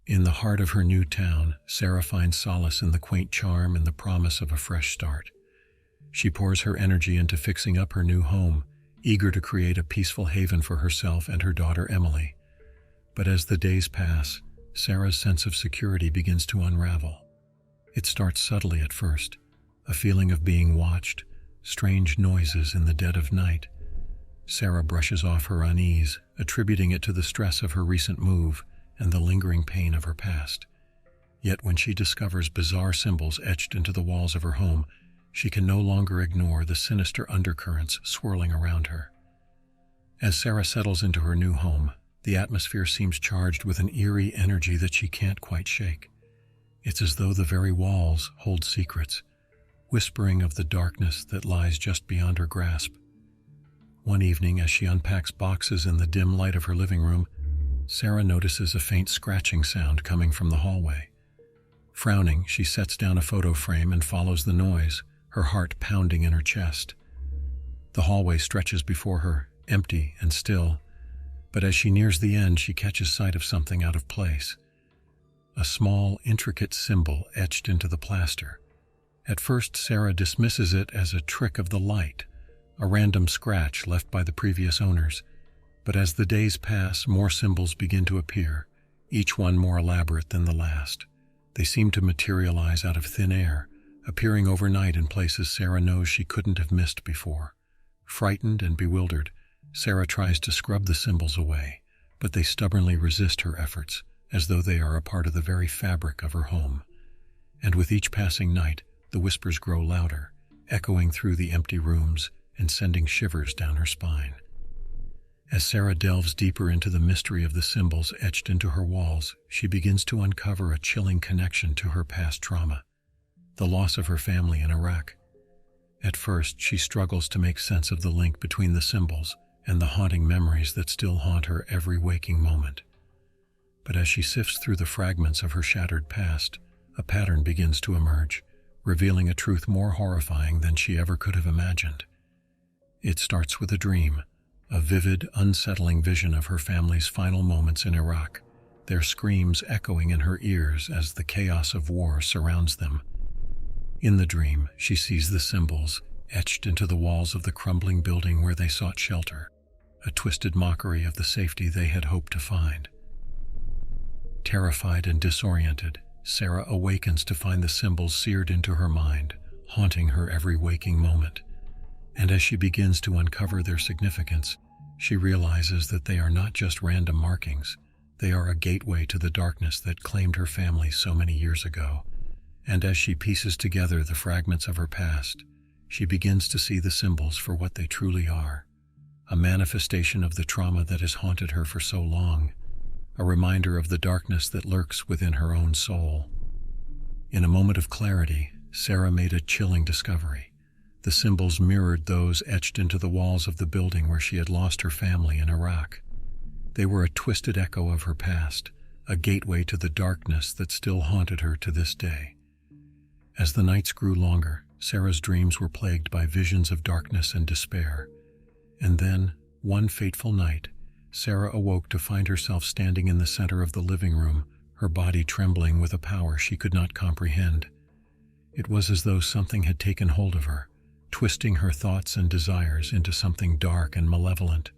In the heart of her new town, Sarah finds solace in the quaint charm and the promise of a fresh start. She pours her energy into fixing up her new home, eager to create a peaceful haven for herself and her daughter Emily. But as the days pass, Sarah's sense of security begins to unravel. It starts subtly at first, a feeling of being watched, strange noises in the dead of night. Sarah brushes off her unease, attributing it to the stress of her recent move and the lingering pain of her past. Yet when she discovers bizarre symbols etched into the walls of her home, she can no longer ignore the sinister undercurrents swirling around her. As Sarah settles into her new home, the atmosphere seems charged with an eerie energy that she can't quite shake. It's as though the very walls hold secrets, whispering of the darkness that lies just beyond her grasp. One evening, as she unpacks boxes in the dim light of her living room, Sarah notices a faint scratching sound coming from the hallway. Frowning, she sets down a photo frame and follows the noise, her heart pounding in her chest. The hallway stretches before her, empty and still, but as she nears the end, she catches sight of something out of place. A small, intricate symbol etched into the plaster. At first, Sarah dismisses it as a trick of the light, a random scratch left by the previous owners. But as the days pass, more symbols begin to appear, each one more elaborate than the last. They seem to materialize out of thin air, appearing overnight in places Sarah knows she couldn't have missed before. Frightened and bewildered, Sarah tries to scrub the symbols away, but they stubbornly resist her efforts, as though they are a part of the very fabric of her home. And with each passing night, the whispers grow louder, echoing through the empty rooms and sending shivers down her spine. As Sarah delves deeper into the mystery of the symbols etched into her walls, she begins to uncover a chilling connection to her past trauma, the loss of her family in Iraq. At first, she struggles to make sense of the link between the symbols and the haunting memories that still haunt her every waking moment. But as she sifts through the fragments of her shattered past, a pattern begins to emerge, revealing a truth more horrifying than she ever could have imagined. It starts with a dream, a vivid, unsettling vision of her family's final moments in Iraq, their screams echoing in her ears as the chaos of war surrounds them. In the dream, she sees the symbols etched into the walls of the crumbling building where they sought shelter, a twisted mockery of the safety they had hoped to find. Terrified and disoriented, Sarah awakens to find the symbols seared into her mind, haunting her every waking moment. And as she begins to uncover their significance, she realizes that they are not just random markings. They are a gateway to the darkness that claimed her family so many years ago. And as she pieces together the fragments of her past, she begins to see the symbols for what they truly are, a manifestation of the trauma that has haunted her for so long, a reminder of the darkness that lurks within her own soul. In a moment of clarity, Sarah made a chilling discovery. The symbols mirrored those etched into the walls of the building where she had lost her family in Iraq. They were a twisted echo of her past, a gateway to the darkness that still haunted her to this day. As the nights grew longer, Sarah's dreams were plagued by visions of darkness and despair. And then, one fateful night, Sarah awoke to find herself standing in the center of the living room, her body trembling with a power she could not comprehend. It was as though something had taken hold of her, twisting her thoughts and desires into something dark and malevolent.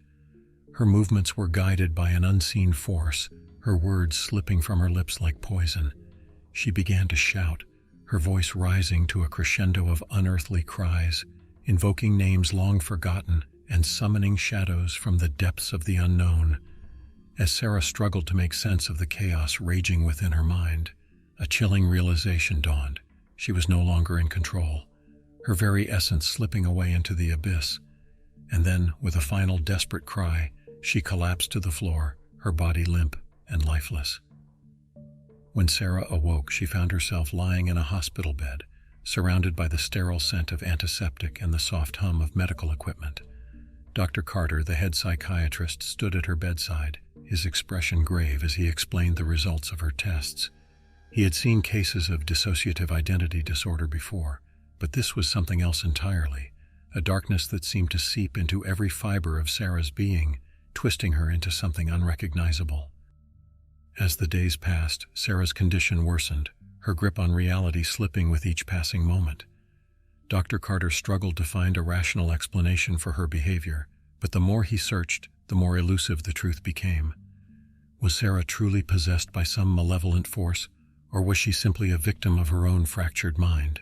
Her movements were guided by an unseen force, her words slipping from her lips like poison. She began to shout, her voice rising to a crescendo of unearthly cries, invoking names long forgotten and summoning shadows from the depths of the unknown. As Sarah struggled to make sense of the chaos raging within her mind, a chilling realization dawned. She was no longer in control, her very essence slipping away into the abyss. And then, with a final desperate cry, she collapsed to the floor, her body limp and lifeless. When Sarah awoke, she found herself lying in a hospital bed, surrounded by the sterile scent of antiseptic and the soft hum of medical equipment. Dr. Carter, the head psychiatrist, stood at her bedside, his expression grave as he explained the results of her tests. He had seen cases of dissociative identity disorder before, but this was something else entirely, a darkness that seemed to seep into every fiber of Sarah's being, twisting her into something unrecognizable. As the days passed, Sarah's condition worsened, her grip on reality slipping with each passing moment. Dr. Carter struggled to find a rational explanation for her behavior, but the more he searched, the more elusive the truth became. Was Sarah truly possessed by some malevolent force, or was she simply a victim of her own fractured mind?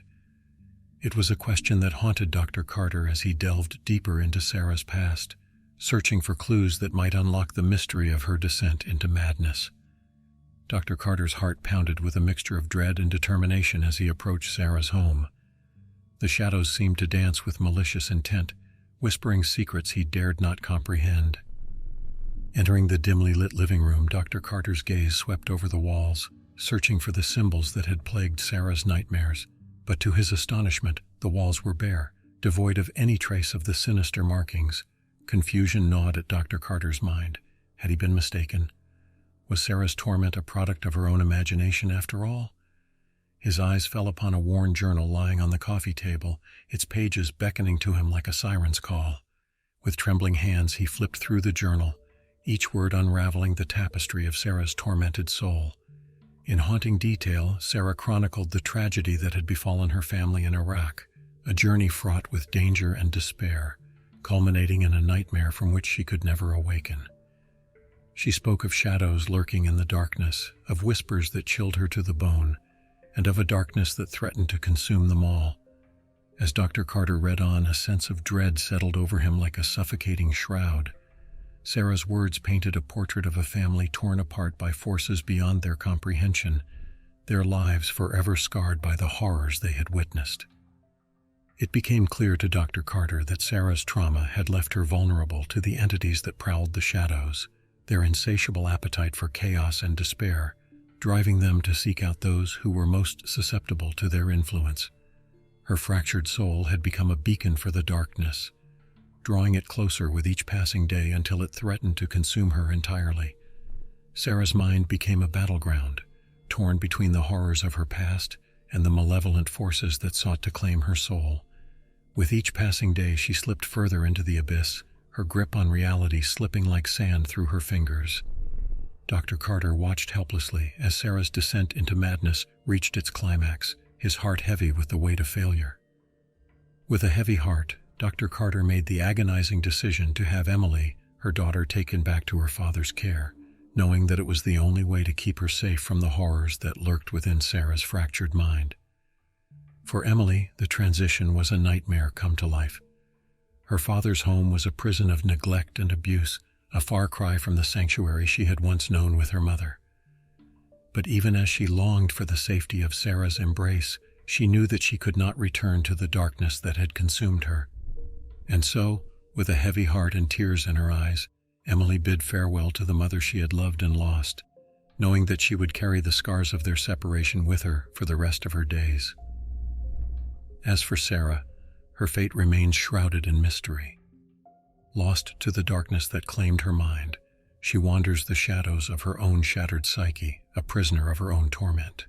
It was a question that haunted Dr. Carter as he delved deeper into Sarah's past, searching for clues that might unlock the mystery of her descent into madness. Dr. Carter's heart pounded with a mixture of dread and determination as he approached Sarah's home. The shadows seemed to dance with malicious intent, whispering secrets he dared not comprehend. Entering the dimly lit living room, Dr. Carter's gaze swept over the walls, searching for the symbols that had plagued Sarah's nightmares. But to his astonishment, the walls were bare, devoid of any trace of the sinister markings. Confusion gnawed at Dr. Carter's mind. Had he been mistaken? Was Sarah's torment a product of her own imagination after all? His eyes fell upon a worn journal lying on the coffee table, its pages beckoning to him like a siren's call. With trembling hands, he flipped through the journal, each word unraveling the tapestry of Sarah's tormented soul. In haunting detail, Sarah chronicled the tragedy that had befallen her family in Iraq, a journey fraught with danger and despair, culminating in a nightmare from which she could never awaken. She spoke of shadows lurking in the darkness, of whispers that chilled her to the bone, and of a darkness that threatened to consume them all. As Dr. Carter read on, a sense of dread settled over him like a suffocating shroud. Sarah's words painted a portrait of a family torn apart by forces beyond their comprehension, their lives forever scarred by the horrors they had witnessed. It became clear to Dr. Carter that Sarah's trauma had left her vulnerable to the entities that prowled the shadows, their insatiable appetite for chaos and despair, driving them to seek out those who were most susceptible to their influence. Her fractured soul had become a beacon for the darkness, drawing it closer with each passing day until it threatened to consume her entirely. Sarah's mind became a battleground, torn between the horrors of her past and the malevolent forces that sought to claim her soul. With each passing day, she slipped further into the abyss, her grip on reality slipping like sand through her fingers. Dr. Carter watched helplessly as Sarah's descent into madness reached its climax, his heart heavy with the weight of failure. With a heavy heart, Dr. Carter made the agonizing decision to have Emily, her daughter, taken back to her father's care, knowing that it was the only way to keep her safe from the horrors that lurked within Sarah's fractured mind. For Emily, the transition was a nightmare come to life. Her father's home was a prison of neglect and abuse, a far cry from the sanctuary she had once known with her mother. But even as she longed for the safety of Sarah's embrace, she knew that she could not return to the darkness that had consumed her. And so, with a heavy heart and tears in her eyes, Emily bid farewell to the mother she had loved and lost, knowing that she would carry the scars of their separation with her for the rest of her days. As for Sarah, her fate remained shrouded in mystery. Lost to the darkness that claimed her mind, she wanders the shadows of her own shattered psyche, a prisoner of her own torment.